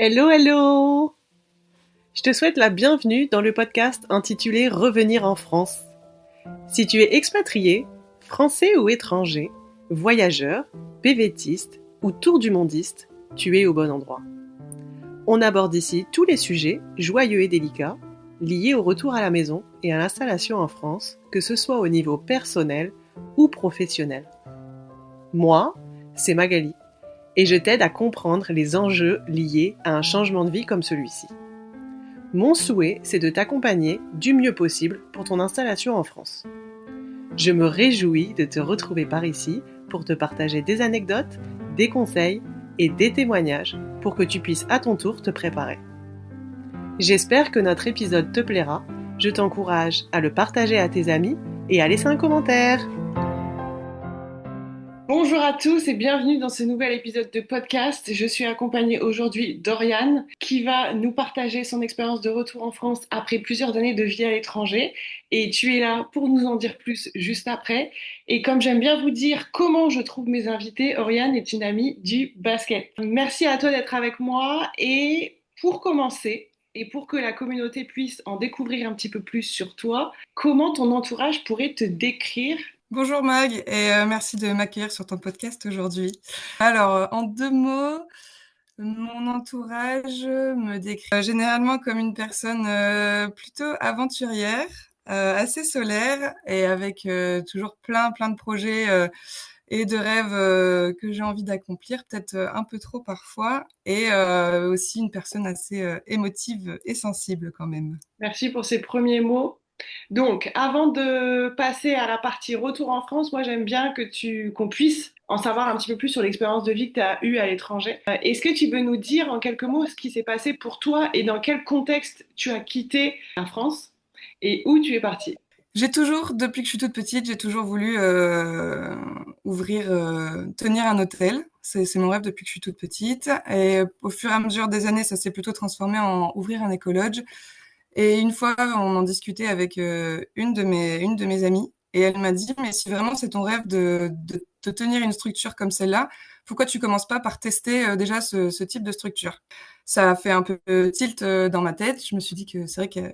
Hello, hello! Je te souhaite la bienvenue dans le podcast intitulé Revenir en France. Si tu es expatrié, français ou étranger, voyageur, PVTiste ou tour du mondiste, tu es au bon endroit. On aborde ici tous les sujets, joyeux et délicats, liés au retour à la maison et à l'installation en France, que ce soit au niveau personnel ou professionnel. Moi, c'est Magali, et je t'aide à comprendre les enjeux liés à un changement de vie comme celui-ci. Mon souhait, c'est de t'accompagner du mieux possible pour ton installation en France. Je me réjouis de te retrouver par ici pour te partager des anecdotes, des conseils et des témoignages pour que tu puisses à ton tour te préparer. J'espère que notre épisode te plaira. Je t'encourage à le partager à tes amis et à laisser un commentaire. Bonjour à tous et bienvenue dans ce nouvel épisode de podcast. Je suis accompagnée aujourd'hui d'Oriane qui va nous partager son expérience de retour en France après plusieurs années de vie à l'étranger. Et tu es là pour nous en dire plus juste après. Et comme j'aime bien vous dire comment je trouve mes invités, Oriane est une amie du basket. Merci à toi d'être avec moi. Et pour commencer, et pour que la communauté puisse en découvrir un petit peu plus sur toi, comment ton entourage pourrait te décrire? Bonjour Mag et merci de m'accueillir sur ton podcast aujourd'hui. Alors, en 2 mots, mon entourage me décrit généralement comme une personne plutôt aventurière, assez solaire et avec toujours plein de projets et de rêves que j'ai envie d'accomplir, peut-être un peu trop parfois, et aussi une personne assez émotive et sensible quand même. Merci pour ces premiers mots. Donc, avant de passer à la partie retour en France, moi j'aime bien qu'on puisse en savoir un petit peu plus sur l'expérience de vie que tu as eue à l'étranger. Est-ce que tu veux nous dire en quelques mots ce qui s'est passé pour toi et dans quel contexte tu as quitté la France et où tu es partie? J'ai toujours, depuis que je suis toute petite, j'ai toujours voulu tenir un hôtel. C'est mon rêve depuis que je suis toute petite. Et au fur et à mesure des années, ça s'est plutôt transformé en ouvrir un écolodge. Et une fois, on en discutait avec une de mes amies. Et elle m'a dit, mais si vraiment c'est ton rêve de tenir une structure comme celle-là, pourquoi tu commences pas par tester déjà ce type de structure? Ça a fait un peu tilt dans ma tête. Je me suis dit que c'est vrai que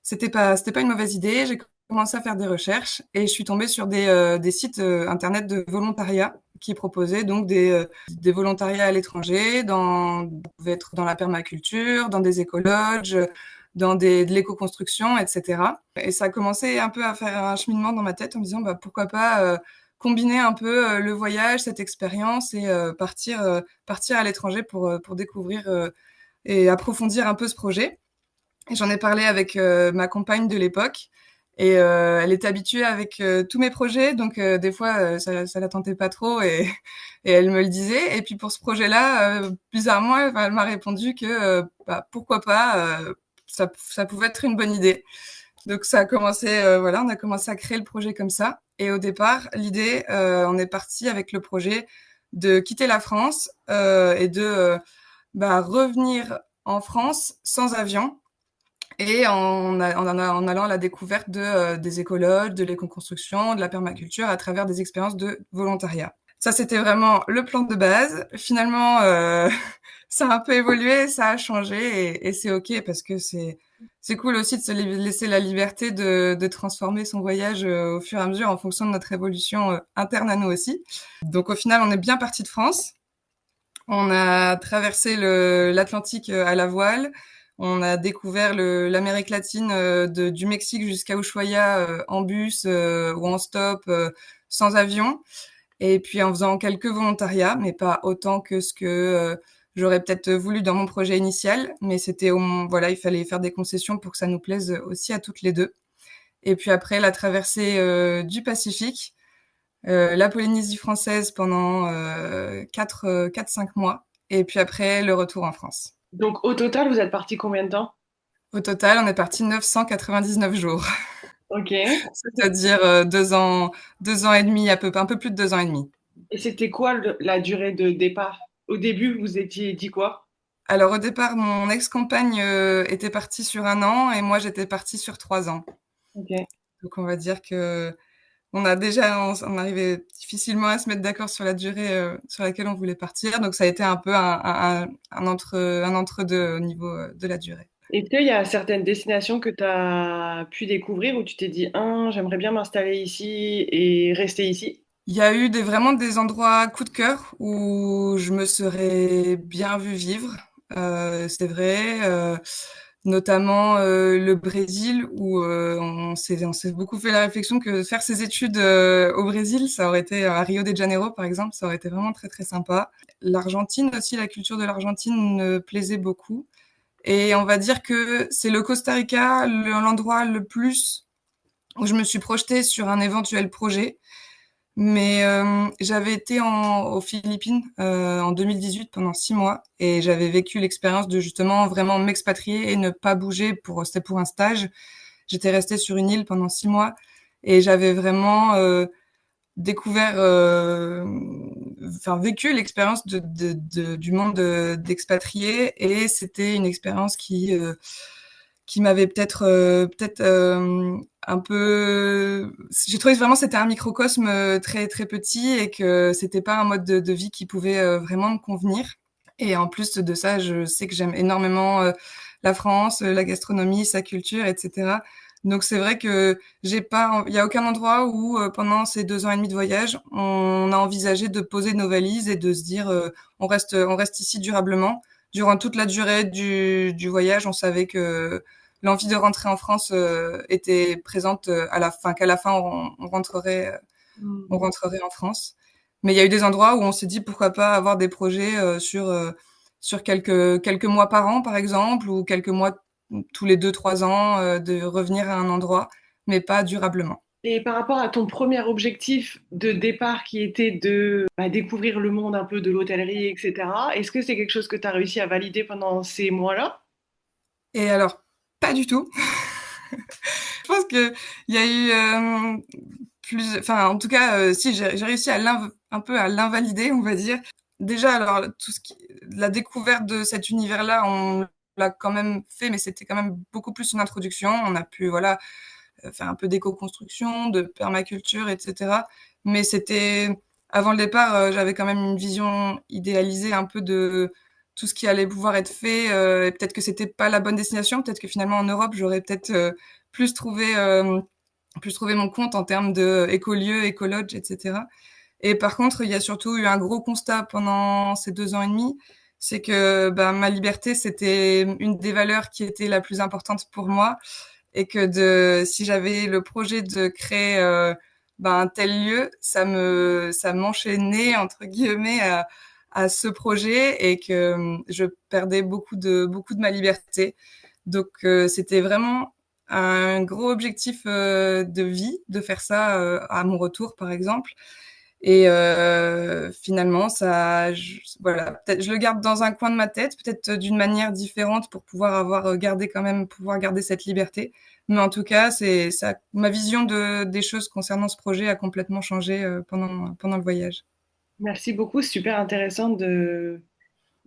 c'était pas une mauvaise idée. J'ai commencé à faire des recherches et je suis tombée sur des sites internet de volontariat qui proposaient donc des volontariats à l'étranger, pouvait être dans la permaculture, dans des écologes, de l'éco-construction, etc. Et ça a commencé un peu à faire un cheminement dans ma tête en me disant bah, pourquoi pas combiner un peu le voyage, cette expérience et partir à l'étranger pour découvrir et approfondir un peu ce projet. Et j'en ai parlé avec ma compagne de l'époque. Et elle était habituée avec tous mes projets, donc des fois ça la tentait pas trop et elle me le disait. Et puis pour ce projet-là, bizarrement, elle m'a répondu que bah, pourquoi pas, ça pouvait être une bonne idée. Donc ça a commencé, voilà, on a commencé à créer le projet comme ça. Et au départ, l'idée, on est parti avec le projet de quitter la France et de bah, revenir en France sans avion et en allant à la découverte des écologes, de l'éco-construction, de la permaculture à travers des expériences de volontariat. Ça, c'était vraiment le plan de base. Finalement, ça a un peu évolué, ça a changé et c'est OK parce que c'est cool aussi de se laisser la liberté de transformer son voyage au fur et à mesure en fonction de notre évolution interne à nous aussi. Donc au final, on est bien parti de France. On a traversé l'Atlantique à la voile. On a découvert l'Amérique latine du Mexique jusqu'à Ushuaia en bus ou en stop sans avion. Et puis en faisant quelques volontariats, mais pas autant que ce que j'aurais peut-être voulu dans mon projet initial. Mais voilà, il fallait faire des concessions pour que ça nous plaise aussi à toutes les deux. Et puis après, la traversée du Pacifique, la Polynésie française pendant 4-5 mois, et puis après le retour en France. Donc au total, vous êtes parti combien de temps? Au total, on est parti 999 jours, Ok. c'est-à-dire 2 ans et demi, un peu plus de 2 ans et demi. Et c'était quoi la durée de départ? Au début, vous étiez dit quoi? Alors au départ, mon ex-compagne était partie sur 1 an et moi j'étais partie sur 3 ans. Ok. Donc on va dire que on arrivait difficilement à se mettre d'accord sur la durée sur laquelle on voulait partir. Donc ça a été un peu un entre-deux au niveau de la durée. Est-ce qu'il y a certaines destinations que tu as pu découvrir où tu t'es dit, j'aimerais bien m'installer ici et rester ici? Il y a eu vraiment des endroits coup de cœur où je me serais bien vue vivre. C'est vrai, notamment le Brésil où on s'est beaucoup fait la réflexion que faire ses études au Brésil, ça aurait été à Rio de Janeiro par exemple, ça aurait été vraiment très très sympa. L'Argentine aussi, la culture de l'Argentine me plaisait beaucoup. Et on va dire que c'est le Costa Rica l'endroit le plus où je me suis projetée sur un éventuel projet. Mais j'avais été aux Philippines en 2018 pendant 6 mois et j'avais vécu l'expérience de justement vraiment m'expatrier et ne pas bouger c'était pour un stage. J'étais restée sur une île pendant 6 mois et j'avais vraiment découvert, enfin vécu l'expérience du monde d'expatriés et c'était une expérience qui m'avait peut-être un peu. J'ai trouvé vraiment c'était un microcosme très très petit et que c'était pas un mode de vie qui pouvait vraiment me convenir. Et en plus de ça, je sais que j'aime énormément la France, la gastronomie, sa culture, etc. Donc c'est vrai que il y a aucun endroit où pendant ces 2 ans et demi de voyage, on a envisagé de poser nos valises et de se dire on reste ici durablement. Durant toute la durée du voyage, on savait que l'envie de rentrer en France était présente qu'à la fin on rentrerait en France. Mais il y a eu des endroits où on s'est dit pourquoi pas avoir des projets sur quelques mois par an, par exemple, ou quelques mois tous les 2, 3 ans, de revenir à un endroit, mais pas durablement. Et par rapport à ton premier objectif de départ qui était de découvrir le monde un peu de l'hôtellerie, etc., est-ce que c'est quelque chose que tu as réussi à valider pendant ces mois-là? Et alors, pas du tout. Je pense que il y a eu enfin, en tout cas, si j'ai réussi un peu à l'invalider, on va dire. Déjà, alors la découverte de cet univers-là, on l'a quand même fait, mais c'était quand même beaucoup plus une introduction. On a pu, voilà, faire un peu d'éco-construction, de permaculture, etc. Mais c'était avant le départ, j'avais quand même une vision idéalisée un peu de tout ce qui allait pouvoir être fait. Et peut-être que c'était pas la bonne destination. Peut-être que finalement en Europe, j'aurais peut-être plus trouvé euh, plus trouver mon compte en termes de écolieu, écologe, etc. Et par contre, il y a surtout eu un gros constat pendant ces 2 ans et demi, c'est que ma liberté, c'était une des valeurs qui était la plus importante pour moi, et que si j'avais le projet de créer un tel lieu, ça m'enchaînait entre guillemets à ce projet et que je perdais beaucoup de ma liberté. Donc c'était vraiment un gros objectif de vie de faire ça à mon retour, par exemple. Et finalement, voilà, peut-être je le garde dans un coin de ma tête, peut-être d'une manière différente pour pouvoir pouvoir garder cette liberté. Mais en tout cas, c'est ça, ma vision des choses concernant ce projet a complètement changé pendant le voyage. Merci beaucoup, c'est super intéressant de.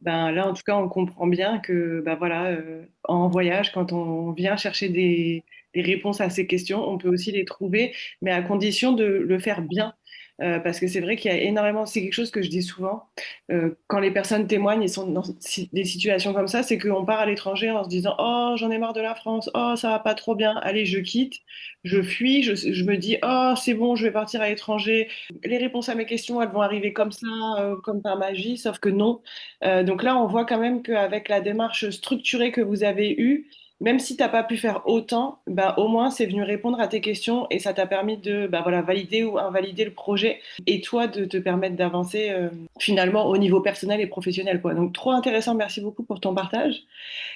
Ben là, en tout cas, on comprend bien que, ben voilà, en voyage, quand on vient chercher des réponses à ces questions, on peut aussi les trouver, mais à condition de le faire bien. Parce que c'est vrai qu'il y a énormément, c'est quelque chose que je dis souvent, quand les personnes témoignent et sont dans des situations comme ça, c'est qu'on part à l'étranger en se disant, oh, j'en ai marre de la France, oh, ça va pas trop bien, allez, je quitte, je fuis, je me dis, oh, c'est bon, je vais partir à l'étranger, les réponses à mes questions, elles vont arriver comme ça, comme par magie, sauf que non. Donc là, on voit quand même qu'avec la démarche structurée que vous avez eue, même si tu n'as pas pu faire autant, bah, au moins c'est venu répondre à tes questions et ça t'a permis de voilà, valider ou invalider le projet et toi de te permettre d'avancer finalement au niveau personnel et professionnel, quoi. Donc trop intéressant, merci beaucoup pour ton partage.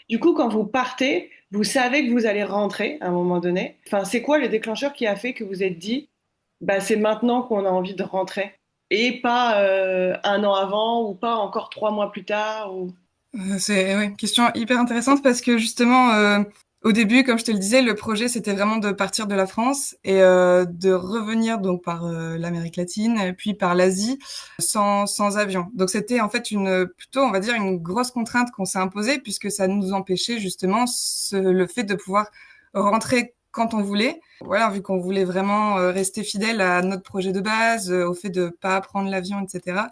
Du coup, quand vous partez, vous savez que vous allez rentrer à un moment donné. Enfin, c'est quoi le déclencheur qui a fait que vous êtes dit, bah, c'est maintenant qu'on a envie de rentrer et pas un an avant ou pas encore 3 mois plus tard ou... C'est ouais, une question hyper intéressante parce que justement, au début, comme je te le disais, le projet c'était vraiment de partir de la France et de revenir donc par l'Amérique latine et puis par l'Asie sans avion. Donc c'était en fait plutôt on va dire une grosse contrainte qu'on s'est imposée puisque ça nous empêchait justement le fait de pouvoir rentrer quand on voulait. Voilà, vu qu'on voulait vraiment rester fidèle à notre projet de base, au fait de pas prendre l'avion, etc.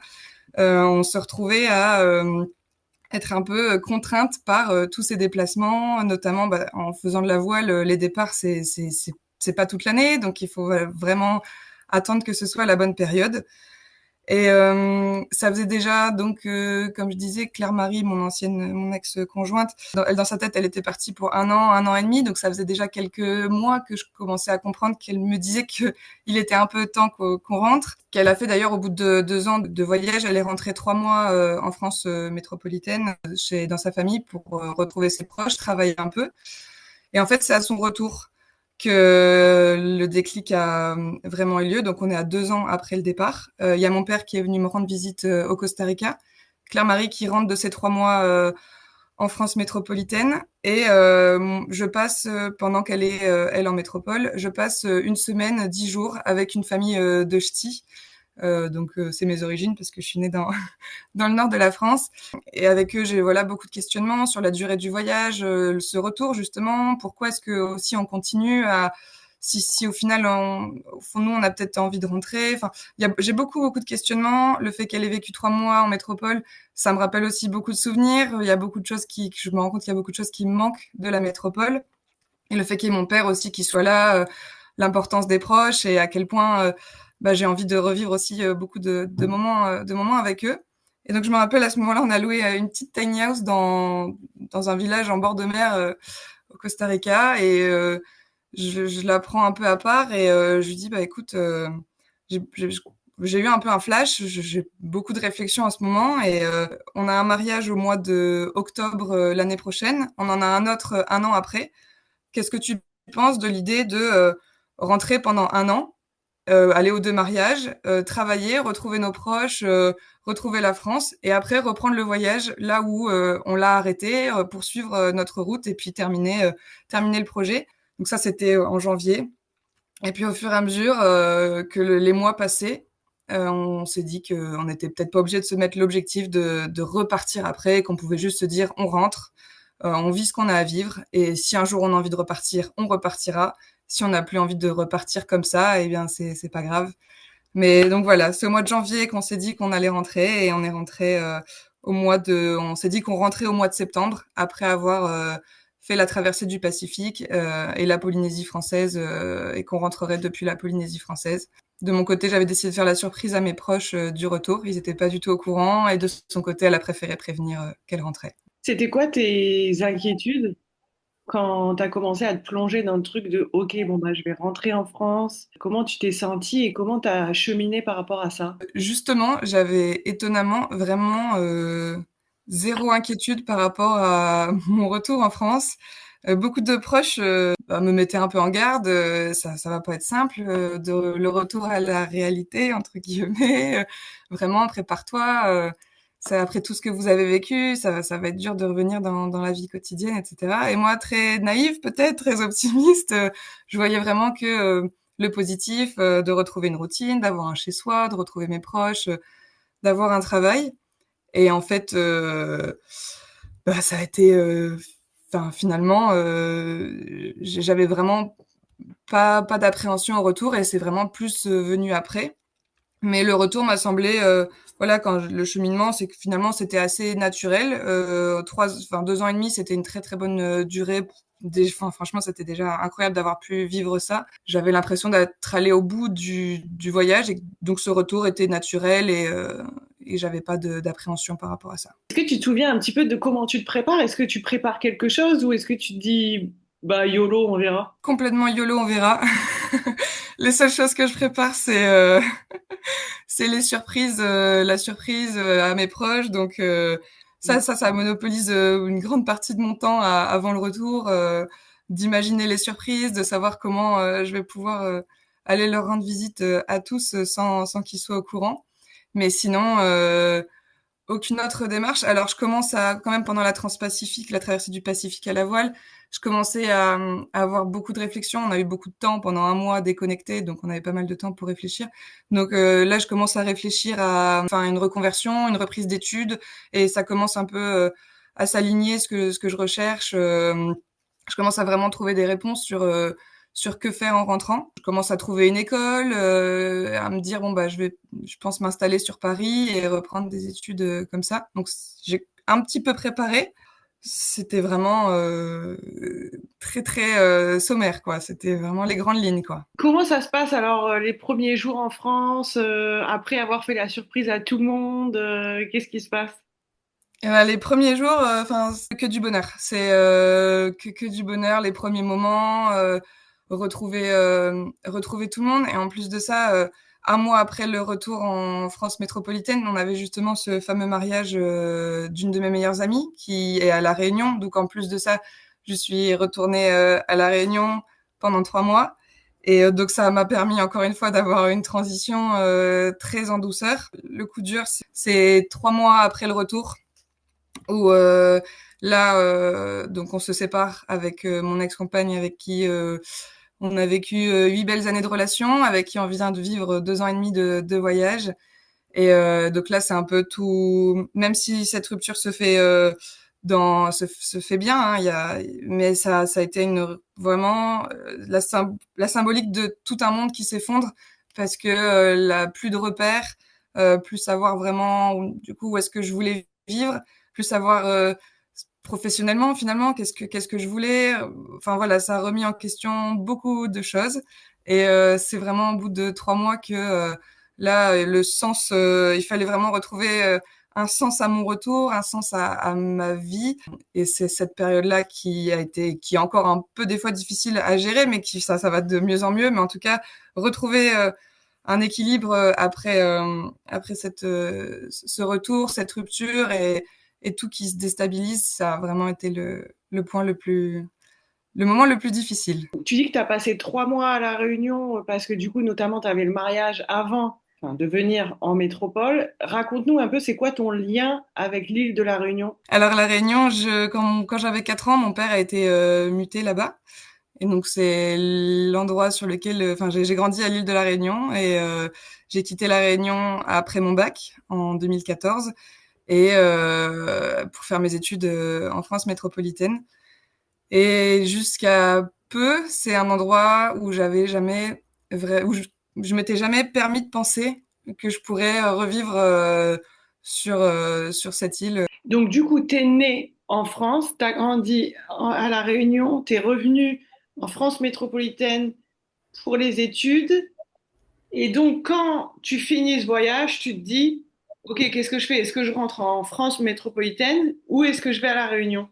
On se retrouvait à être un peu contrainte par tous ces déplacements, notamment en faisant de la voile, les départs c'est pas toute l'année, donc il faut vraiment attendre que ce soit la bonne période. Et ça faisait déjà donc comme je disais, Claire-Marie, mon ex-conjointe, dans sa tête, elle était partie pour un an et demi, donc ça faisait déjà quelques mois que je commençais à comprendre qu'elle me disait que il était un peu temps qu'on rentre. Qu'elle a fait d'ailleurs au bout de 2 ans de voyage, elle est rentrée 3 mois en France métropolitaine dans sa famille pour retrouver ses proches, travailler un peu. Et en fait, c'est à son retour que le déclic a vraiment eu lieu. Donc, on est à 2 ans après le départ. Il y a mon père qui est venu me rendre visite au Costa Rica. Claire-Marie qui rentre de ses 3 mois en France métropolitaine. Et je passe, pendant qu'elle est, elle, en métropole, je passe une semaine, 10 jours avec une famille de ch'tis. Donc, c'est mes origines parce que je suis née dans le nord de la France. Et avec eux, j'ai beaucoup de questionnements sur la durée du voyage, ce retour justement. Pourquoi est-ce que aussi on continue à si au final, au fond, nous, on a peut-être envie de rentrer. Enfin, j'ai beaucoup de questionnements. Le fait qu'elle ait vécu 3 mois en métropole, ça me rappelle aussi beaucoup de souvenirs. Il y a beaucoup de choses je me rends compte qu'il y a beaucoup de choses qui me manquent de la métropole. Et le fait qu'il y ait mon père aussi qui soit là, l'importance des proches et à quel point j'ai envie de revivre aussi beaucoup de moments avec eux. Et donc je me rappelle à ce moment-là, on a loué une petite tiny house dans un village en bord de mer au Costa Rica et je la prends un peu à part et je lui dis écoute, j'ai j'ai- j'ai eu un peu un flash, j'ai beaucoup de réflexions à ce moment et on a un mariage au mois de octobre l'année prochaine, on en a un autre un an après. Qu'est-ce que tu penses de l'idée de rentrer pendant un an, aller aux deux mariages, travailler, retrouver nos proches, retrouver la France et après reprendre le voyage là où on l'a arrêté, poursuivre notre route et puis terminer le projet. Donc ça, c'était en janvier. Et puis au fur et à mesure que les mois passaient, on s'est dit qu'on n'était peut-être pas obligé de se mettre l'objectif de repartir après, qu'on pouvait juste se dire on rentre, on vit ce qu'on a à vivre, et si un jour on a envie de repartir, on repartira. Si on n'a plus envie de repartir comme ça, eh bien c'est pas grave. Mais donc voilà, c'est au mois de janvier qu'on s'est dit qu'on allait rentrer, et on est rentré on s'est dit qu'on rentrait au mois de septembre après avoir fait la traversée du Pacifique et la Polynésie française et qu'on rentrerait depuis la Polynésie française. De mon côté, j'avais décidé de faire la surprise à mes proches du retour. Ils n'étaient pas du tout au courant et de son côté, elle a préféré prévenir qu'elle rentrait. C'était quoi tes inquiétudes quand tu as commencé à te plonger dans le truc de OK, bon, bah, je vais rentrer en France? Comment tu t'es sentie et comment tu as cheminé par rapport à ça? Justement, j'avais étonnamment vraiment zéro inquiétude par rapport à mon retour en France. Beaucoup de proches me mettaient un peu en garde. Ça va pas être simple de le retour à la réalité entre guillemets. Vraiment, prépare-toi. Ça, après tout ce que vous avez vécu, ça va être dur de revenir dans la vie quotidienne, etc. Et moi, très naïve peut-être, très optimiste, je voyais vraiment que le positif, de retrouver une routine, d'avoir un chez-soi, de retrouver mes proches, d'avoir un travail. Et en fait, ça a été, enfin finalement, j'avais vraiment pas d'appréhension au retour et c'est vraiment plus venu après. Mais le retour m'a semblé, le cheminement, c'est que finalement c'était assez naturel. 2 ans et demi, c'était une très très bonne durée. Enfin, franchement, c'était déjà incroyable d'avoir pu vivre ça. J'avais l'impression d'être allée au bout du voyage et donc ce retour était naturel et j'avais pas d'appréhension par rapport à ça. Est-ce que tu te souviens un petit peu de comment tu te prépares? Est-ce que tu prépares quelque chose ou est-ce que tu te dis, bah, YOLO, on verra? Complètement YOLO, on verra. Les seules choses que je prépare, c'est les surprises, la surprise à mes proches. Donc ça monopolise une grande partie de mon temps avant le retour, d'imaginer les surprises, de savoir comment je vais pouvoir aller leur rendre visite à tous sans qu'ils soient au courant. Mais sinon, aucune autre démarche. Alors, je commence quand même pendant la Transpacifique, la traversée du Pacifique à la voile, je commençais à avoir beaucoup de réflexions. On a eu beaucoup de temps pendant un mois déconnecté, donc on avait pas mal de temps pour réfléchir. Donc là, je commence à réfléchir à une reconversion, une reprise d'études, et ça commence un peu à s'aligner ce que je recherche. Je commence à vraiment trouver des réponses sur que faire en rentrant. Je commence à trouver une école, à me dire bon bah je pense m'installer sur Paris et reprendre des études comme ça. Donc j'ai un petit peu préparé. C'était vraiment très très sommaire quoi. C'était vraiment les grandes lignes quoi. Comment ça se passe alors les premiers jours en France, après avoir fait la surprise à tout le monde, qu'est-ce qui se passe? Et ben, les premiers jours, enfin c'est que du bonheur. C'est que du bonheur. Les premiers moments, retrouver tout le monde. Et en plus de ça, un mois après le retour en France métropolitaine, on avait justement ce fameux mariage d'une de mes meilleures amies qui est à La Réunion. Donc en plus de ça, je suis retournée à La Réunion pendant 3 mois. Et donc ça m'a permis encore une fois d'avoir une transition très en douceur. Le coup dur, c'est 3 mois après le retour où là, donc on se sépare avec mon ex-compagne avec qui on a vécu 8 belles années de relation, avec qui on vient de vivre 2 ans et demi de voyage. Et donc là, c'est un peu tout. Même si cette rupture se fait se fait bien, hein, mais ça a été vraiment la symbolique de tout un monde qui s'effondre parce que plus de repères, plus savoir vraiment du coup où est-ce que je voulais vivre, plus savoir professionnellement finalement qu'est-ce que je voulais. Enfin voilà, ça a remis en question beaucoup de choses. Et c'est vraiment au bout de 3 mois que là, le sens, il fallait vraiment retrouver un sens à mon retour, un sens à ma vie. Et c'est cette période-là qui est encore un peu des fois difficile à gérer, mais ça va de mieux en mieux. Mais en tout cas, retrouver un équilibre après ce retour, cette rupture et tout qui se déstabilise, ça a vraiment été le moment le plus difficile. Tu dis que tu as passé 3 mois à La Réunion parce que du coup, notamment, tu avais le mariage avant, enfin, de venir en métropole. Raconte-nous un peu, c'est quoi ton lien avec l'île de La Réunion? Alors la Réunion, quand j'avais 4 ans, mon père a été muté là-bas. Et donc c'est l'endroit sur lequel, enfin j'ai grandi à l'île de la Réunion et j'ai quitté la Réunion après mon bac en 2014 et pour faire mes études en France métropolitaine. Et jusqu'à peu, c'est un endroit où j'avais jamais où je m'étais jamais permis de penser que je pourrais revivre sur cette île. Donc, du coup, tu es né en France, tu as grandi à La Réunion, tu es revenu en France métropolitaine pour les études. Et donc, quand tu finis ce voyage, tu te dis, OK, qu'est-ce que je fais? Est-ce que je rentre en France métropolitaine ou est-ce que je vais à La Réunion?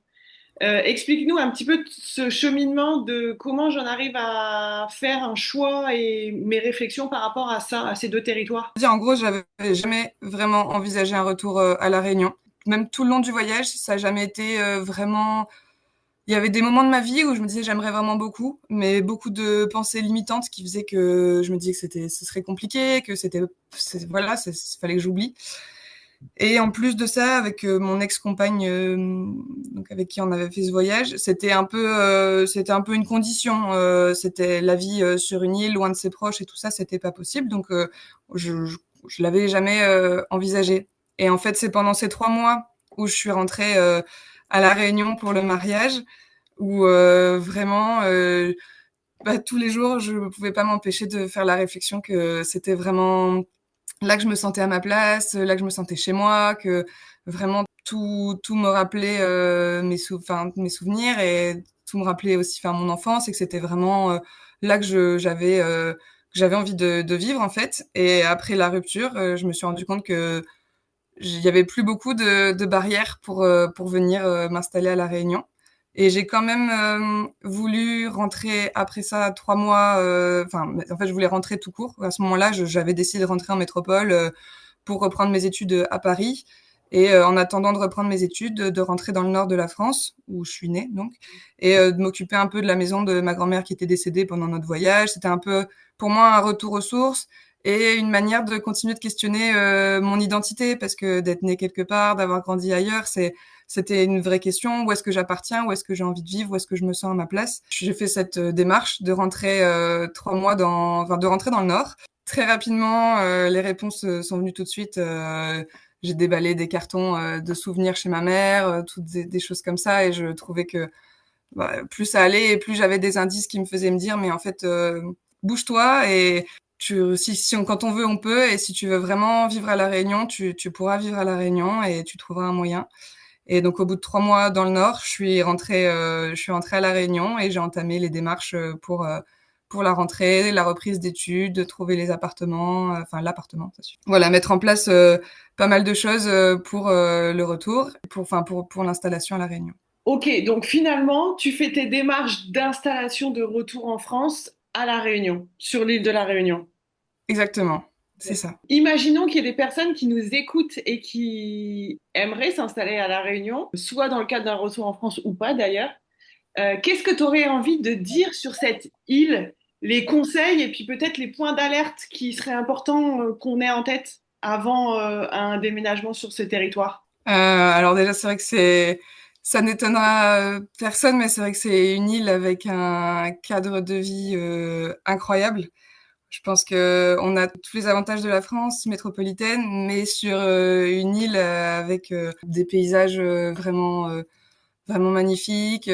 Explique-nous un petit peu ce cheminement de comment j'en arrive à faire un choix et mes réflexions par rapport à ça, à ces deux territoires. En gros, j'avais jamais vraiment envisagé un retour à La Réunion. Même tout le long du voyage, ça a jamais été vraiment. Il y avait des moments de ma vie où je me disais j'aimerais vraiment beaucoup, mais beaucoup de pensées limitantes qui faisaient que je me disais que ce serait compliqué, que voilà, fallait que j'oublie. Et en plus de ça, avec mon ex-compagne, donc avec qui on avait fait ce voyage, c'était un peu une condition. C'était la vie sur une île loin de ses proches et tout ça, c'était pas possible. Donc je l'avais jamais envisagé. Et en fait, c'est pendant ces 3 mois où je suis rentrée à La Réunion pour le mariage, où vraiment tous les jours, je ne pouvais pas m'empêcher de faire la réflexion que c'était vraiment là que je me sentais à ma place, là que je me sentais chez moi, que vraiment tout me rappelait mes souvenirs et tout me rappelait aussi mon enfance et que c'était vraiment là que j'avais envie de vivre en fait. Et après la rupture, je me suis rendu compte que il y avait plus beaucoup de barrières pour venir m'installer à La Réunion. Et j'ai quand même voulu rentrer après ça 3 mois. Enfin, en fait, je voulais rentrer tout court. À ce moment-là, j'avais décidé de rentrer en métropole pour reprendre mes études à Paris. Et en attendant de reprendre mes études, de rentrer dans le nord de la France, où je suis née, donc, et de m'occuper un peu de la maison de ma grand-mère qui était décédée pendant notre voyage. C'était un peu, pour moi, un retour aux sources et une manière de continuer de questionner mon identité, parce que d'être née quelque part, d'avoir grandi ailleurs, c'était une vraie question. Où est-ce que j'appartiens? Où est-ce que j'ai envie de vivre? Où est-ce que je me sens à ma place? J'ai fait cette démarche de rentrer 3 mois de rentrer dans le Nord. Très rapidement, les réponses sont venues tout de suite. J'ai déballé des cartons de souvenirs chez ma mère, toutes des choses comme ça, et je trouvais que plus ça allait et plus j'avais des indices qui me faisaient me dire, mais en fait, bouge-toi et quand on veut, on peut. Et si tu veux vraiment vivre à La Réunion, tu pourras vivre à La Réunion et tu trouveras un moyen. Et donc, au bout de 3 mois dans le Nord, je suis rentrée à La Réunion et j'ai entamé les démarches pour la rentrée, la reprise d'études, trouver les appartements, enfin l'appartement, ça suffit. Voilà, mettre en place pas mal de choses pour le retour, pour l'installation à La Réunion. Ok, donc finalement, tu fais tes démarches d'installation de retour en France à La Réunion, sur l'île de La Réunion. Exactement, c'est ça. Imaginons qu'il y ait des personnes qui nous écoutent et qui aimeraient s'installer à La Réunion, soit dans le cadre d'un retour en France ou pas d'ailleurs. Qu'est-ce que tu aurais envie de dire sur cette île, les conseils et puis peut-être les points d'alerte qui seraient importants qu'on ait en tête avant un déménagement sur ce territoire? Alors déjà, c'est vrai que ça n'étonnera personne, mais c'est vrai que c'est une île avec un cadre de vie incroyable. Je pense que on a tous les avantages de la France métropolitaine, mais sur une île avec des paysages vraiment magnifiques,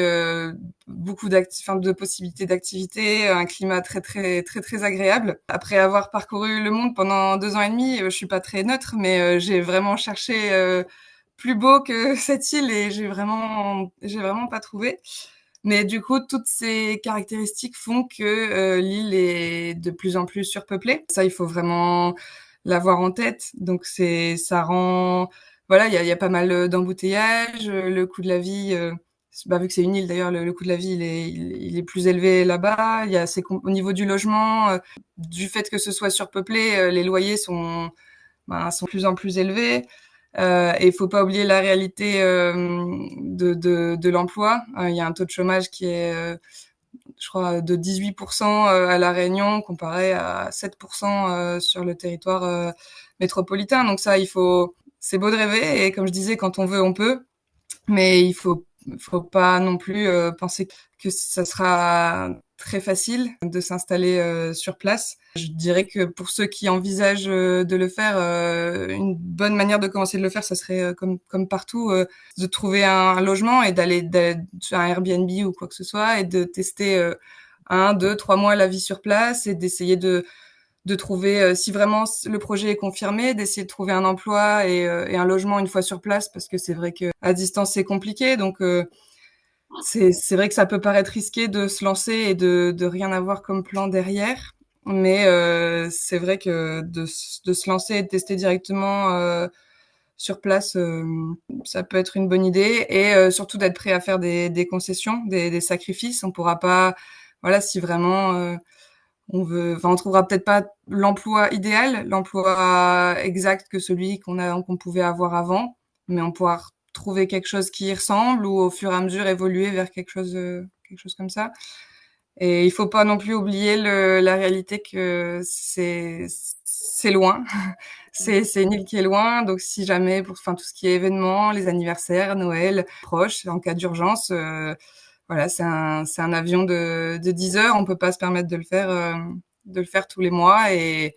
beaucoup de possibilités d'activités, un climat très très très très agréable. Après avoir parcouru le monde pendant 2 ans et demi, je suis pas très neutre, mais j'ai vraiment cherché plus beau que cette île et j'ai vraiment pas trouvé. Mais du coup, toutes ces caractéristiques font que l'île est de plus en plus surpeuplée. Ça, il faut vraiment l'avoir en tête. Donc ça rend, voilà, il y a pas mal d'embouteillages, le coût de la vie. Vu que c'est une île d'ailleurs, le coût de la vie il est plus élevé là-bas. Il y a au niveau du logement, du fait que ce soit surpeuplé, les loyers sont de plus en plus élevés. Et il faut pas oublier la réalité de l'emploi. Il y a un taux de chômage qui est, je crois, de 18% à La Réunion, comparé à 7% sur le territoire métropolitain. Donc ça, c'est beau de rêver. Et comme je disais, quand on veut, on peut. Mais il faut pas non plus penser que ça sera très facile de s'installer sur place. Je dirais que pour ceux qui envisagent de le faire, une bonne manière de commencer de le faire, ça serait comme partout, de trouver un logement et d'aller sur un Airbnb ou quoi que ce soit et de tester 1, 2, 3 mois la vie sur place et d'essayer de trouver, si vraiment le projet est confirmé, d'essayer de trouver un emploi et un logement une fois sur place, parce que c'est vrai que à distance c'est compliqué. Donc c'est vrai que ça peut paraître risqué de se lancer et de rien avoir comme plan derrière, mais c'est vrai que de se lancer et de tester directement sur place, ça peut être une bonne idée. Et surtout d'être prêt à faire des concessions, des sacrifices. On pourra pas, voilà, si vraiment on trouvera peut-être pas l'emploi idéal, l'emploi exact que celui qu'on pouvait avoir avant, mais on pourra trouver quelque chose qui y ressemble ou au fur et à mesure évoluer vers quelque chose comme ça. Et il faut pas non plus oublier la réalité que c'est loin. C'est une île qui est loin, donc si jamais tout ce qui est événements, les anniversaires, Noël, proches, en cas d'urgence, voilà, c'est un avion de 10 heures. On peut pas se permettre de le faire tous les mois. Et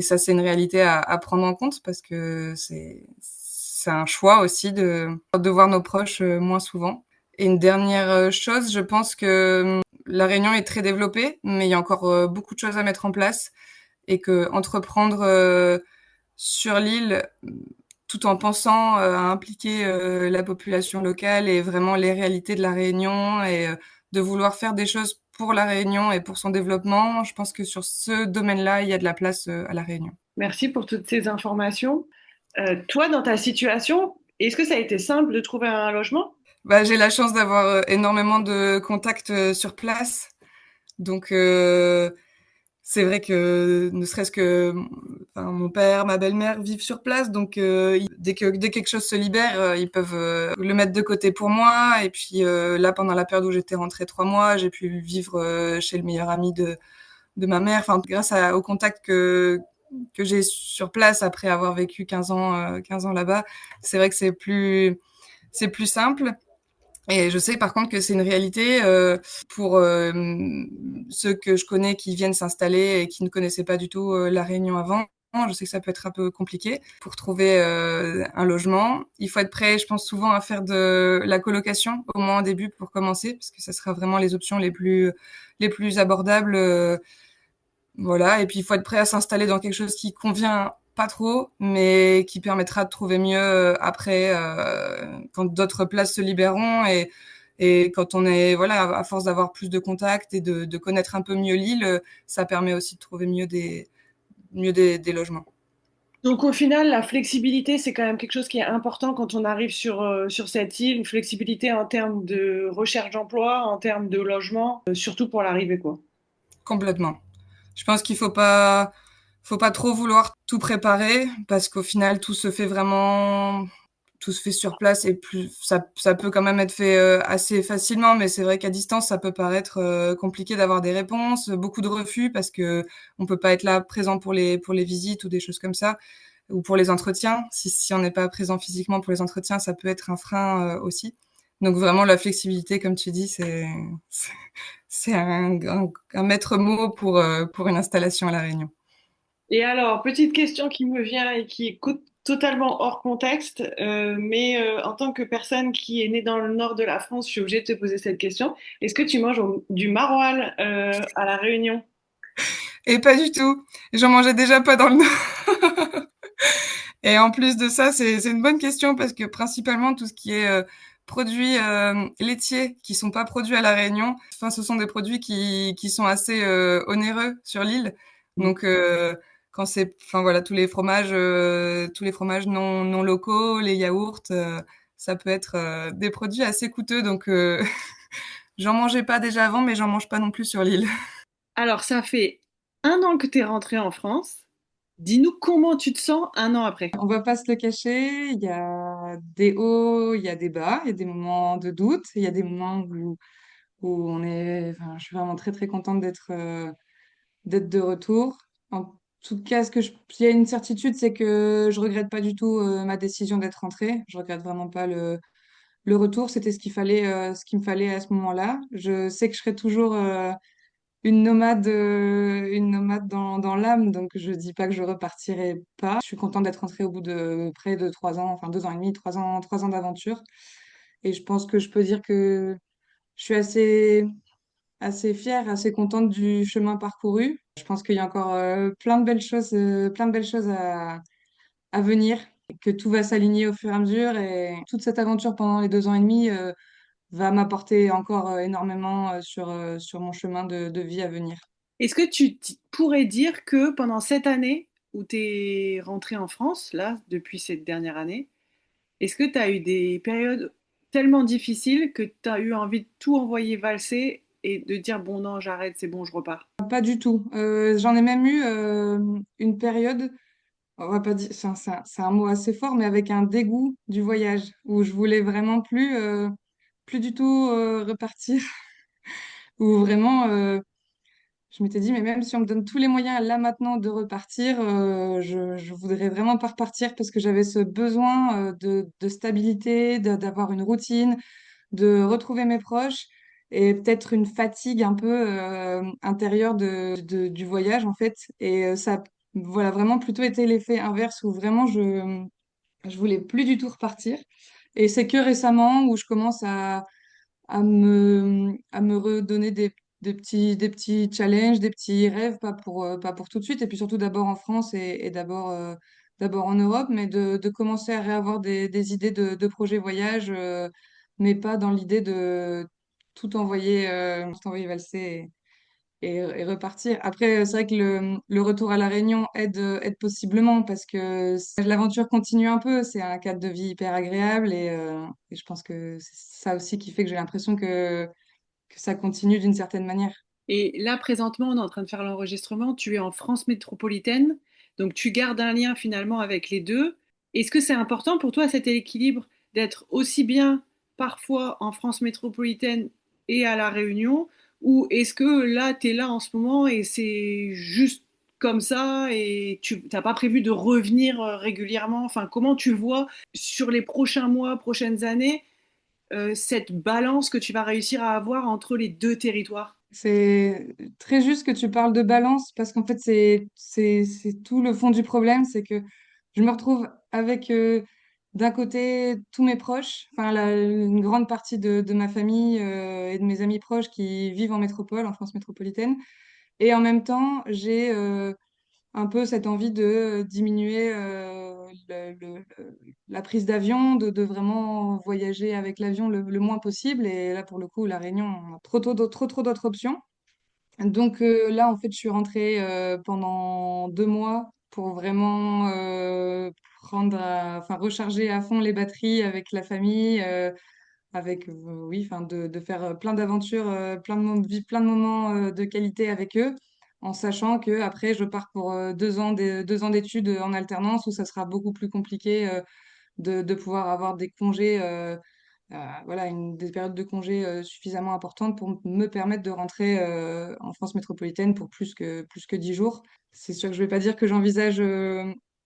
ça, c'est une réalité à prendre en compte, parce que c'est un choix aussi de voir nos proches moins souvent. Et une dernière chose, je pense que La Réunion est très développée, mais il y a encore beaucoup de choses à mettre en place, et que entreprendre sur l'île, tout en pensant à impliquer la population locale et vraiment les réalités de La Réunion, et de vouloir faire des choses pour La Réunion et pour son développement, je pense que sur ce domaine-là, il y a de la place à La Réunion. Merci pour toutes ces informations. Toi, dans ta situation, est-ce que ça a été simple de trouver un logement? J'ai la chance d'avoir énormément de contacts sur place. Donc, c'est vrai que ne serait-ce que mon père, ma belle-mère vivent sur place. Donc, dès quelque chose se libère, ils peuvent le mettre de côté pour moi. Et puis là, pendant la période où j'étais rentrée 3 mois, j'ai pu vivre chez le meilleur ami de ma mère. Enfin, grâce au contact que j'ai sur place après avoir vécu 15 ans là-bas, c'est vrai que c'est plus simple. Et je sais par contre que c'est une réalité pour ceux que je connais qui viennent s'installer et qui ne connaissaient pas du tout La Réunion avant. Je sais que ça peut être un peu compliqué pour trouver un logement. Il faut être prêt, je pense, souvent à faire de la colocation, au moins au début pour commencer, parce que ça sera vraiment les options les plus abordables. Voilà. Et puis, il faut être prêt à s'installer dans quelque chose qui convient pas trop, mais qui permettra de trouver mieux après, quand d'autres places se libéreront et quand on est, voilà, à force d'avoir plus de contacts et de connaître un peu mieux l'île, ça permet aussi de trouver mieux des logements. Donc au final, la flexibilité, c'est quand même quelque chose qui est important quand on arrive sur cette île, une flexibilité en termes de recherche d'emploi, en termes de logement, surtout pour l'arrivée, quoi. Complètement. Je pense qu'il faut pas trop vouloir tout préparer parce qu'au final, tout se fait sur place et plus, ça peut quand même être fait assez facilement, mais c'est vrai qu'à distance, ça peut paraître compliqué d'avoir des réponses, beaucoup de refus parce que on peut pas être là présent pour les visites ou des choses comme ça, ou pour les entretiens. Si on n'est pas présent physiquement pour les entretiens, ça peut être un frein aussi. Donc vraiment, la flexibilité, comme tu dis, c'est un maître mot pour une installation à La Réunion. Et alors, petite question qui me vient et qui est totalement hors contexte, mais en tant que personne qui est née dans le nord de la France, je suis obligée de te poser cette question. Est-ce que tu manges du maroilles à La Réunion? Et pas du tout. J'en mangeais déjà pas dans le Nord. Et en plus de ça, c'est une bonne question parce que principalement tout ce qui est produits laitiers qui sont pas produits à La Réunion, enfin ce sont des produits qui sont assez onéreux sur l'île. Donc quand c'est, enfin voilà, tous les fromages non locaux, les yaourts, ça peut être des produits assez coûteux. Donc j'en mangeais pas déjà avant, mais j'en mange pas non plus sur l'île. Alors, ça fait 1 an que tu es rentrée en France. Dis-nous comment tu te sens 1 an après. On va pas se le cacher, il y a des hauts, il y a des bas, il y a des moments de doute, il y a des moments où enfin, je suis vraiment très très contente d'être de retour. En tout cas, il y a une certitude, c'est que je regrette pas du tout ma décision d'être rentrée. Je regrette vraiment pas le retour. C'était ce qu'il me fallait à ce moment-là. Je sais que je serai toujours une nomade dans l'âme, donc je dis pas que je repartirai pas. Je suis contente d'être rentrée au bout de près de 3 ans, enfin 2 ans et demi, 3 ans d'aventure. Et je pense que je peux dire que je suis assez fière, assez contente du chemin parcouru. Je pense qu'il y a encore plein de belles choses à venir, et que tout va s'aligner au fur et à mesure. Et toute cette aventure pendant les 2 ans et demi va m'apporter encore énormément sur mon chemin de vie à venir. Est-ce que pourrais dire que pendant cette année où tu es rentrée en France, là, depuis cette dernière année, est-ce que tu as eu des périodes tellement difficiles que tu as eu envie de tout envoyer valser et de dire bon non, j'arrête, c'est bon, je repars? Pas du tout. J'en ai même eu une période, on va pas dire, enfin, c'est un mot assez fort, mais avec un dégoût du voyage, où je voulais vraiment plus du tout repartir, où vraiment je m'étais dit, mais même si on me donne tous les moyens là maintenant de repartir, je voudrais vraiment pas repartir parce que j'avais ce besoin de stabilité, d'avoir une routine, de retrouver mes proches et peut-être une fatigue un peu intérieure du voyage en fait. Et ça, voilà, vraiment plutôt été l'effet inverse où vraiment je voulais plus du tout repartir. Et c'est que récemment où je commence à me redonner des petits challenges, des petits rêves, pas pour tout de suite, et puis surtout d'abord en France et d'abord en Europe, mais de commencer à réavoir des idées de projets voyage, mais pas dans l'idée de tout envoyer valser et repartir. Après, c'est vrai que le retour à La Réunion aide possiblement parce que l'aventure continue un peu. C'est un cadre de vie hyper agréable et je pense que c'est ça aussi qui fait que j'ai l'impression que ça continue d'une certaine manière. Et là, présentement, on est en train de faire l'enregistrement. Tu es en France métropolitaine, donc tu gardes un lien finalement avec les deux. Est-ce que c'est important pour toi cet équilibre d'être aussi bien parfois en France métropolitaine et à La Réunion, ou est-ce que là, tu es là en ce moment et c'est juste comme ça et tu n'as pas prévu de revenir régulièrement? Enfin, comment tu vois sur les prochains mois, prochaines années, cette balance que tu vas réussir à avoir entre les deux territoires? C'est très juste que tu parles de balance parce qu'en fait, c'est tout le fond du problème. C'est que je me retrouve avec d'un côté tous mes proches, enfin une grande partie de ma famille et de mes amis proches qui vivent en métropole, en France métropolitaine. Et en même temps, j'ai un peu cette envie de diminuer la prise d'avion, de vraiment voyager avec l'avion le moins possible. Et là, pour le coup, La Réunion, on a trop d'autres options. Donc là, en fait, je suis rentrée pendant 2 mois pour vraiment enfin, recharger à fond les batteries avec la famille, avec, oui, enfin, de faire plein d'aventures, vivre plein de moments de qualité avec eux, en sachant que après, je pars pour 2 ans, 2 ans d'études en alternance où ça sera beaucoup plus compliqué de pouvoir avoir des congés. Voilà, des périodes de congés suffisamment importantes pour me permettre de rentrer en France métropolitaine pour plus que 10 jours. C'est sûr que je vais pas dire que j'envisage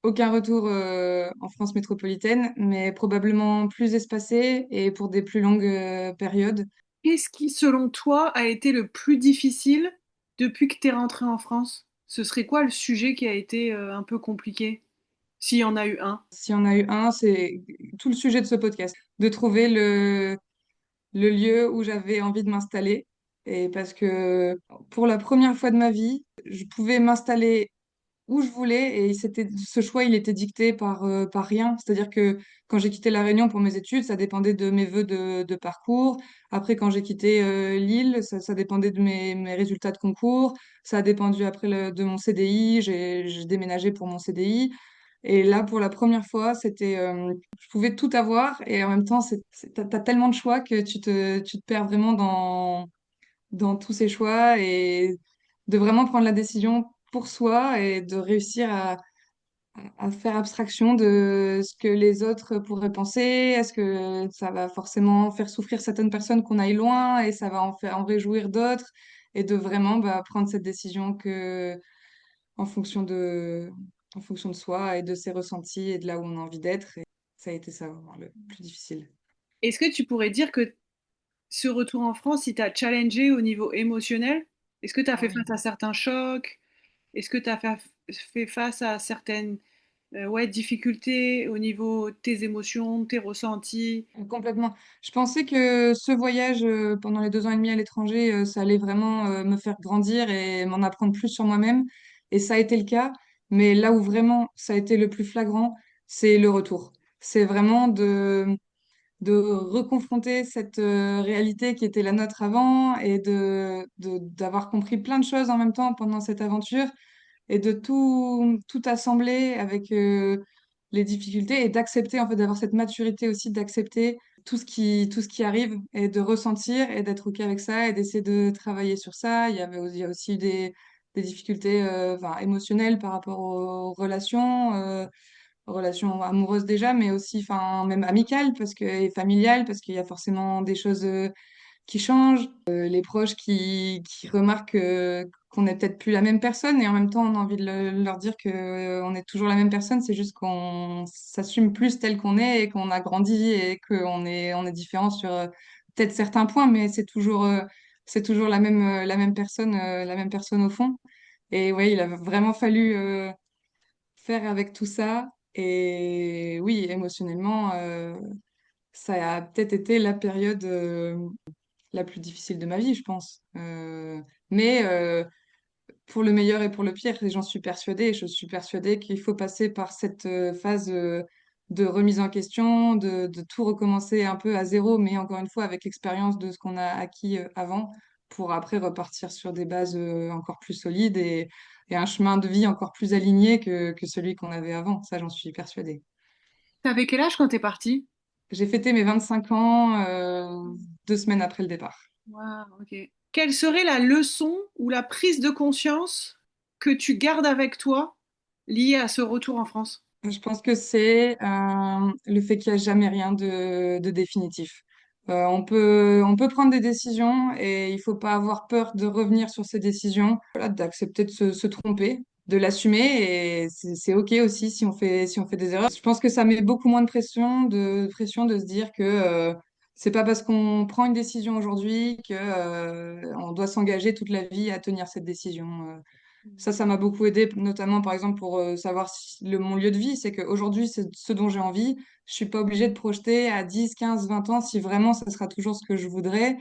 aucun retour en France métropolitaine, mais probablement plus espacé et pour des plus longues périodes. Qu'est-ce qui, selon toi, a été le plus difficile depuis que tu es rentré en France? Ce serait quoi le sujet qui a été un peu compliqué, s'il y en a eu un? S'il y en a eu un, c'est tout le sujet de ce podcast, de trouver le lieu où j'avais envie de m'installer. Et parce que pour la première fois de ma vie, je pouvais m'installer où je voulais et ce choix il était dicté par rien, c'est-à-dire que quand j'ai quitté La Réunion pour mes études ça dépendait de mes vœux de parcours. Après quand j'ai quitté Lille ça dépendait de mes résultats de concours. Ça a dépendu après de mon CDI, j'ai déménagé pour mon CDI. Et là pour la première fois c'était je pouvais tout avoir et en même temps t'as tellement de choix que tu te perds vraiment dans tous ces choix et de vraiment prendre la décision pour soi et de réussir à faire abstraction de ce que les autres pourraient penser. Est-ce que ça va forcément faire souffrir certaines personnes qu'on aille loin et ça va en réjouir d'autres et de vraiment prendre cette décision en fonction en fonction de soi et de ses ressentis et de là où on a envie d'être. Et ça a été ça vraiment le plus difficile. Est-ce que tu pourrais dire que ce retour en France, il t'a challengé au niveau émotionnel? Est-ce que tu as Ah fait oui. face à certains chocs? Est-ce que tu as fait face à certaines ouais, difficultés au niveau de tes émotions, tes ressentis? Complètement. Je pensais que ce voyage pendant les 2 ans et demi à l'étranger, ça allait vraiment me faire grandir et m'en apprendre plus sur moi-même. Et ça a été le cas. Mais là où vraiment ça a été le plus flagrant, c'est le retour. C'est vraiment de reconfronter cette réalité qui était la nôtre avant et d'avoir compris plein de choses en même temps pendant cette aventure et de tout assembler avec les difficultés et d'accepter, en fait, d'avoir cette maturité aussi, d'accepter tout ce qui arrive et de ressentir et d'être OK avec ça et d'essayer de travailler sur ça. Il y a aussi eu des difficultés enfin, émotionnelles par rapport aux relations amoureuses déjà, mais aussi, enfin, même amicales et familiales, parce qu'il y a forcément des choses qui changent, les proches qui remarquent qu'on n'est peut-être plus la même personne et en même temps on a envie de leur dire que on est toujours la même personne, c'est juste qu'on s'assume plus tel qu'on est et qu'on a grandi et on est différent sur peut-être certains points, mais c'est toujours la même personne au fond. Et oui, il a vraiment fallu faire avec tout ça. Et oui, émotionnellement, ça a peut-être été la période la plus difficile de ma vie, je pense. Mais pour le meilleur et pour le pire, et j'en suis persuadée. Je suis persuadée qu'il faut passer par cette phase de remise en question, de tout recommencer un peu à zéro, mais encore une fois avec l'expérience de ce qu'on a acquis avant, pour après repartir sur des bases encore plus solides et un chemin de vie encore plus aligné que celui qu'on avait avant. Ça, j'en suis persuadée. T'avais quel âge quand t'es parti? J'ai fêté mes 25 ans 2 semaines après le départ. Waouh, ok. Quelle serait la leçon ou la prise de conscience que tu gardes avec toi liée à ce retour en France? Je pense que c'est le fait qu'il n'y a jamais rien de définitif. On peut prendre des décisions et il faut pas avoir peur de revenir sur ces décisions, voilà, d'accepter de se tromper, de l'assumer et c'est OK aussi si on fait des erreurs. Je pense que ça met beaucoup moins de pression de se dire que C'est pas parce qu'on prend une décision aujourd'hui que on doit s'engager toute la vie à tenir cette décision. Ça m'a beaucoup aidé, notamment par exemple pour savoir mon lieu de vie. C'est qu'aujourd'hui, c'est ce dont j'ai envie. Je suis pas obligée de projeter à 10, 15, 20 ans si vraiment ça sera toujours ce que je voudrais.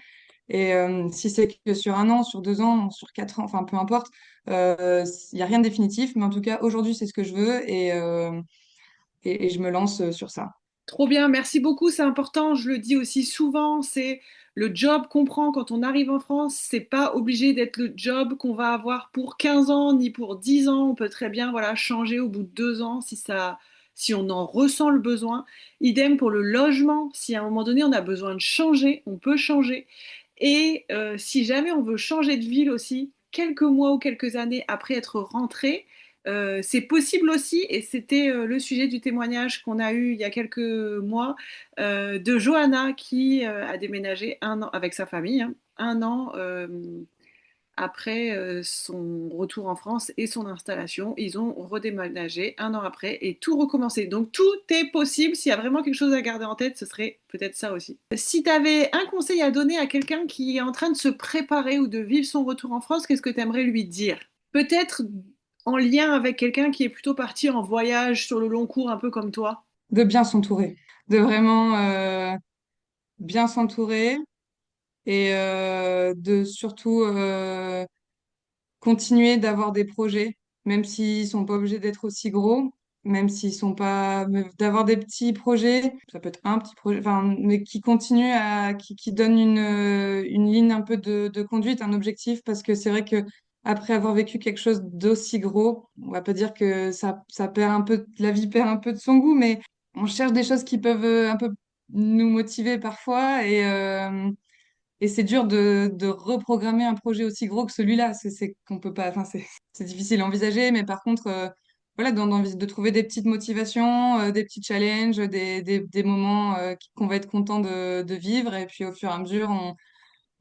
Et si c'est que sur 1 an, sur 2 ans, sur 4 ans, enfin peu importe, il n'y a rien de définitif. Mais en tout cas, aujourd'hui, c'est ce que je veux et je me lance sur ça. Trop bien, merci beaucoup, c'est important, je le dis aussi souvent, c'est le job qu'on prend quand on arrive en France, c'est pas obligé d'être le job qu'on va avoir pour 15 ans ni pour 10 ans, on peut très bien voilà changer au bout de 2 ans si on en ressent le besoin. Idem pour le logement, si à un moment donné on a besoin de changer, on peut changer. Et si jamais on veut changer de ville aussi, quelques mois ou quelques années après être rentré, c'est possible aussi, et c'était le sujet du témoignage qu'on a eu il y a quelques mois de Johanna qui a déménagé 1 an avec sa famille, hein, 1 an après son retour en France et son installation. Ils ont redéménagé 1 an après et tout recommencé. Donc tout est possible. S'il y a vraiment quelque chose à garder en tête, ce serait peut-être ça aussi. Si tu avais un conseil à donner à quelqu'un qui est en train de se préparer ou de vivre son retour en France, qu'est-ce que tu aimerais lui dire? Peut-être en lien avec quelqu'un qui est plutôt parti en voyage sur le long cours, un peu comme toi. De bien s'entourer, de vraiment bien s'entourer et de surtout continuer d'avoir des projets, même s'ils sont pas obligés d'être aussi gros, même s'ils sont pas, mais d'avoir des petits projets, ça peut être un petit projet, enfin, mais qui continuent qui donnent une ligne un peu de conduite, un objectif, parce que c'est vrai que après avoir vécu quelque chose d'aussi gros, on va pas dire que ça perd un peu, la vie perd un peu de son goût, mais on cherche des choses qui peuvent un peu nous motiver parfois et c'est dur de reprogrammer un projet aussi gros que celui-là. C'est qu'on peut pas, enfin, c'est difficile à envisager, mais par contre, voilà, de trouver des petites motivations, des petits challenges, des moments qu'on va être content de vivre. Et puis au fur et à mesure,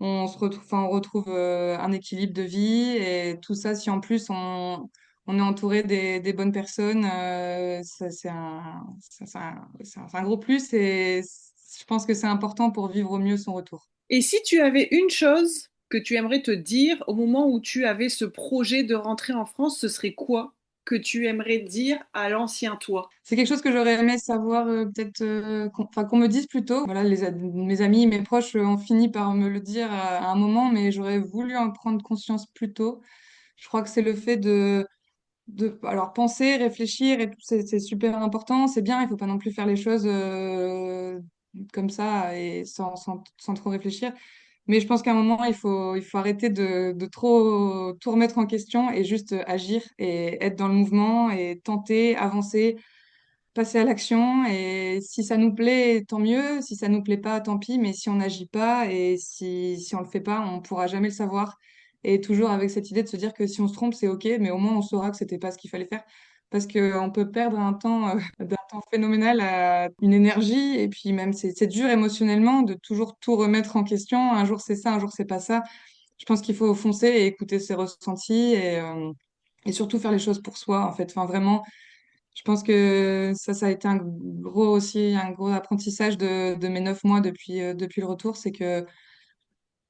on se retrouve, enfin, on retrouve un équilibre de vie. Et tout ça, si en plus on est entouré des bonnes personnes, ça, c'est un gros plus. Et je pense que c'est important pour vivre au mieux son retour. Et si tu avais une chose que tu aimerais te dire au moment où tu avais ce projet de rentrer en France, ce serait quoi que tu aimerais dire à l'ancien toi? C'est quelque chose que j'aurais aimé savoir, peut-être, enfin, qu'on me dise plus tôt. Voilà, mes amis, mes proches ont fini par me le dire à un moment, mais j'aurais voulu en prendre conscience plus tôt. Je crois que c'est le fait alors penser, réfléchir et tout, c'est super important, c'est bien, il faut pas non plus faire les choses comme ça et sans trop réfléchir. Mais je pense qu'à un moment, il faut arrêter de trop tout remettre en question et juste agir et être dans le mouvement et tenter, avancer, passer à l'action. Et si ça nous plaît, tant mieux. Si ça nous plaît pas, tant pis. Mais si on n'agit pas et si on le fait pas, on pourra jamais le savoir. Et toujours avec cette idée de se dire que si on se trompe, c'est OK, mais au moins on saura que c'était pas ce qu'il fallait faire. Parce qu'on peut perdre un temps, d'un temps phénoménal à une énergie. Et puis même, c'est dur émotionnellement de toujours tout remettre en question. Un jour c'est ça, un jour c'est pas ça. Je pense qu'il faut foncer et écouter ses ressentis et surtout faire les choses pour soi, en fait. Enfin, vraiment, je pense que ça a été un gros apprentissage de mes 9 mois depuis le retour. C'est que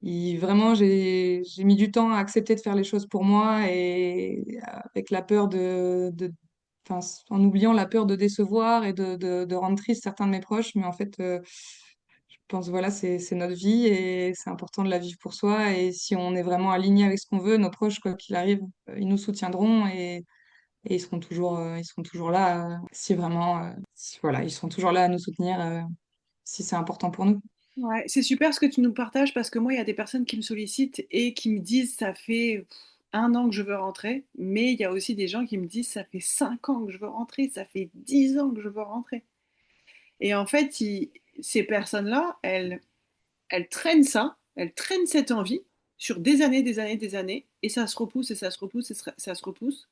vraiment, j'ai mis du temps à accepter de faire les choses pour moi et avec la peur enfin, en oubliant la peur de décevoir et de rendre triste certains de mes proches. Mais en fait, je pense, voilà, c'est notre vie et c'est important de la vivre pour soi. Et si on est vraiment aligné avec ce qu'on veut, nos proches, quoi qu'il arrive, ils nous soutiendront et ils seront toujours là si vraiment, voilà, ils seront toujours là à nous soutenir si c'est important pour nous. Ouais, c'est super ce que tu nous partages parce que moi, il y a des personnes qui me sollicitent et qui me disent ça fait 1 an que je veux rentrer, mais il y a aussi des gens qui me disent ça fait 5 ans que je veux rentrer, ça fait 10 ans que je veux rentrer. Et en fait, ces personnes-là, elles traînent ça, elles traînent cette envie sur des années, des années, des années, et ça se repousse et ça se repousse et ça se repousse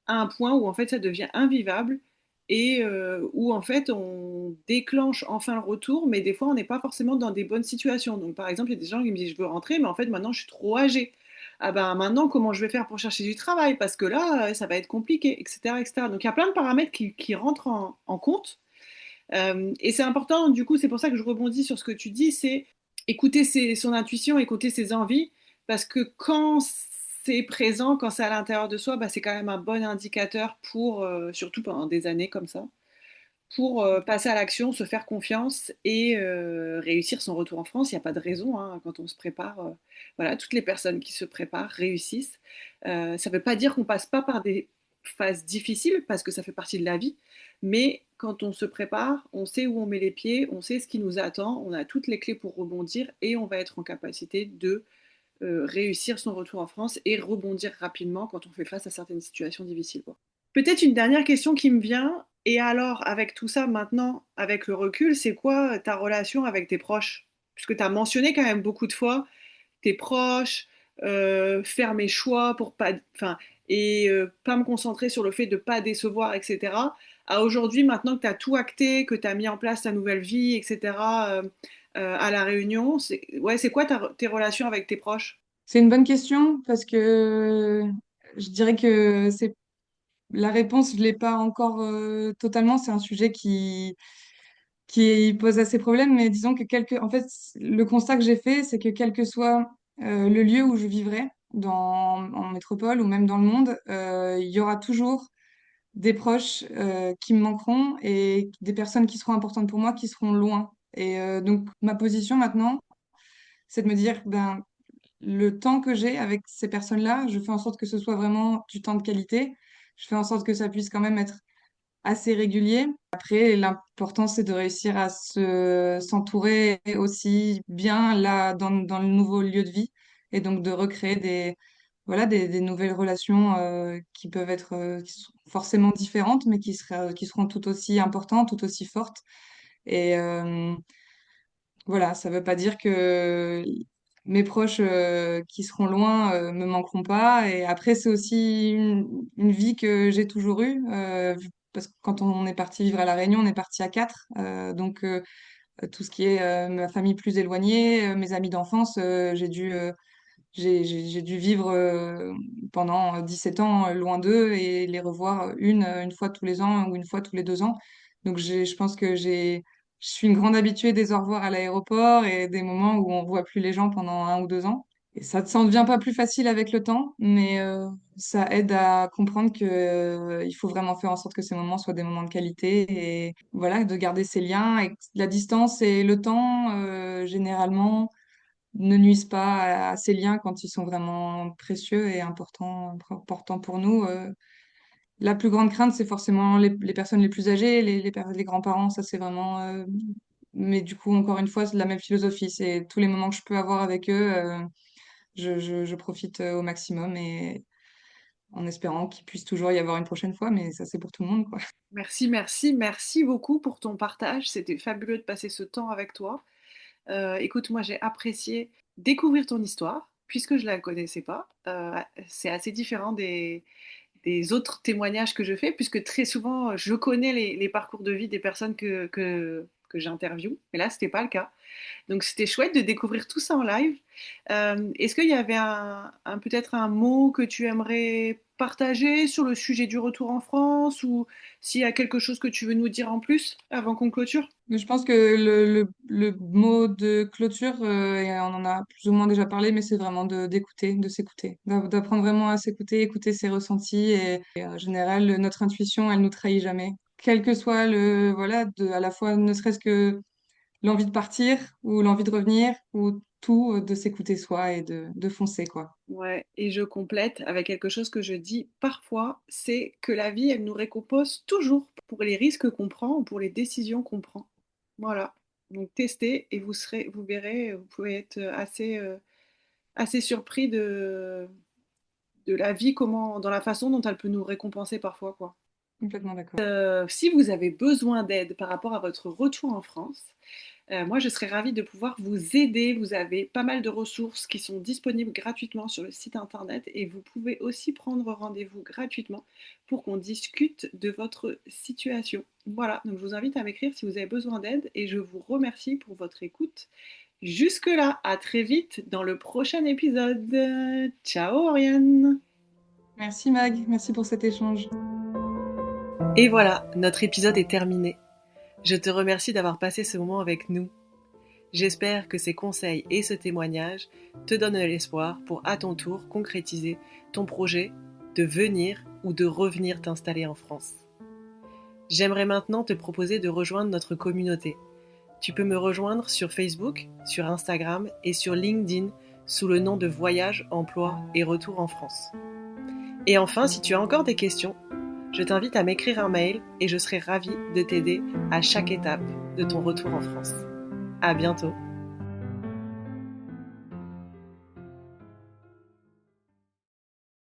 à un point où en fait ça devient invivable et où en fait on déclenche enfin le retour, mais des fois on n'est pas forcément dans des bonnes situations. Donc par exemple, il y a des gens qui me disent je veux rentrer, mais en fait maintenant je suis trop âgée. Ah ben maintenant comment je vais faire pour chercher du travail? Parce que là ça va être compliqué, etc., etc. Donc il y a plein de paramètres qui rentrent en compte. Et c'est important, du coup, c'est pour ça que je rebondis sur ce que tu dis, c'est écouter son intuition, écouter ses envies, parce que quand c'est présent, quand c'est à l'intérieur de soi, bah, c'est quand même un bon indicateur pour, surtout pendant des années comme ça, pour passer à l'action, se faire confiance et réussir son retour en France. Il n'y a pas de raison, hein, quand on se prépare. Voilà, toutes les personnes qui se préparent réussissent. Ça ne veut pas dire qu'on passe pas par des phases difficiles, parce que ça fait partie de la vie, mais quand on se prépare, on sait où on met les pieds, on sait ce qui nous attend, on a toutes les clés pour rebondir et on va être en capacité de réussir son retour en France et rebondir rapidement quand on fait face à certaines situations difficiles, quoi. Peut-être une dernière question qui me vient, et alors avec tout ça maintenant, avec le recul, c'est quoi ta relation avec tes proches? Puisque tu as mentionné quand même beaucoup de fois tes proches, faire mes choix pour pas, enfin, et pas me concentrer sur le fait de pas décevoir, etc. À aujourd'hui, maintenant que tu as tout acté, que tu as mis en place ta nouvelle vie, etc., à La Réunion, c'est quoi tes relations avec tes proches? C'est une bonne question parce que je dirais que c'est la réponse, je l'ai pas encore totalement. C'est un sujet qui pose assez problème, mais disons que en fait, le constat que j'ai fait, c'est que quel que soit le lieu où je vivrai, en métropole ou même dans le monde, il y aura toujours des proches qui me manqueront et des personnes qui seront importantes pour moi qui seront loin. Et donc, ma position maintenant, c'est de me dire, ben, le temps que j'ai avec ces personnes-là, je fais en sorte que ce soit vraiment du temps de qualité. Je fais en sorte que ça puisse quand même être assez régulier. Après, l'important, c'est de réussir à s'entourer aussi bien là dans le nouveau lieu de vie et donc de recréer voilà, des nouvelles relations qui peuvent être qui sont forcément différentes, mais qui seront tout aussi importantes, tout aussi fortes. Et voilà, ça veut pas dire que mes proches qui seront loin me manqueront pas. Et après, c'est aussi une vie que j'ai toujours eue. Parce que quand on est parti vivre à La Réunion, on est parti à quatre. Donc, tout ce qui est ma famille plus éloignée, mes amis d'enfance, j'ai dû vivre pendant 17 ans loin d'eux et les revoir une fois tous les ans ou une fois tous les 2 ans. Donc je pense que je suis une grande habituée des au revoir à l'aéroport et des moments où on voit plus les gens pendant 1 ou 2 ans. Et ça ne devient pas plus facile avec le temps, mais ça aide à comprendre que il faut vraiment faire en sorte que ces moments soient des moments de qualité et voilà, de garder ces liens. Et la distance et le temps, généralement ne nuisent pas à ces liens quand ils sont vraiment précieux et importants pour nous. La plus grande crainte, c'est forcément les personnes les plus âgées, les grands-parents, ça c'est vraiment... Mais du coup, encore une fois, c'est la même philosophie. C'est tous les moments que je peux avoir avec eux, je profite au maximum et en espérant qu'il puisse toujours y avoir une prochaine fois, mais ça c'est pour tout le monde, quoi. Merci, merci, merci beaucoup pour ton partage. C'était fabuleux de passer ce temps avec toi. Écoute, moi j'ai apprécié découvrir ton histoire, puisque je ne la connaissais pas. C'est assez différent des autres témoignages que je fais, puisque très souvent je connais les parcours de vie des personnes que j'interviewe, mais là c'était pas le cas. Donc c'était chouette de découvrir tout ça en live. Est-ce qu'il y avait peut-être un mot que tu aimerais partager sur le sujet du retour en France, ou s'il y a quelque chose que tu veux nous dire en plus avant qu'on clôture? Mais je pense que le mot de clôture, et on en a plus ou moins déjà parlé, mais c'est vraiment d'écouter, de s'écouter, d'apprendre vraiment à s'écouter, écouter ses ressentis. Et en général, notre intuition, elle nous trahit jamais. Quel que soit voilà, à la fois, ne serait-ce que l'envie de partir ou l'envie de revenir, ou tout, de s'écouter soi et de foncer, quoi. Ouais, et je complète avec quelque chose que je dis parfois, c'est que la vie, elle nous récompense toujours pour les risques qu'on prend ou pour les décisions qu'on prend. Voilà. Donc testez et vous verrez, vous pouvez être assez surpris de la vie, dans la façon dont elle peut nous récompenser parfois, quoi. Complètement d'accord. Si vous avez besoin d'aide par rapport à votre retour en France, moi, je serais ravie de pouvoir vous aider. Vous avez pas mal de ressources qui sont disponibles gratuitement sur le site internet, et vous pouvez aussi prendre rendez-vous gratuitement pour qu'on discute de votre situation. Voilà, donc je vous invite à m'écrire si vous avez besoin d'aide, et je vous remercie pour votre écoute. Jusque-là, à très vite dans le prochain épisode. Ciao Oriane! Merci Mag, merci pour cet échange. Et voilà, notre épisode est terminé. Je te remercie d'avoir passé ce moment avec nous. J'espère que ces conseils et ce témoignage te donnent l'espoir pour à ton tour concrétiser ton projet de venir ou de revenir t'installer en France. J'aimerais maintenant te proposer de rejoindre notre communauté. Tu peux me rejoindre sur Facebook, sur Instagram et sur LinkedIn sous le nom de Voyage, Emploi et Retour en France. Et enfin, si tu as encore des questions, je t'invite à m'écrire un mail et je serai ravie de t'aider à chaque étape de ton retour en France. À bientôt!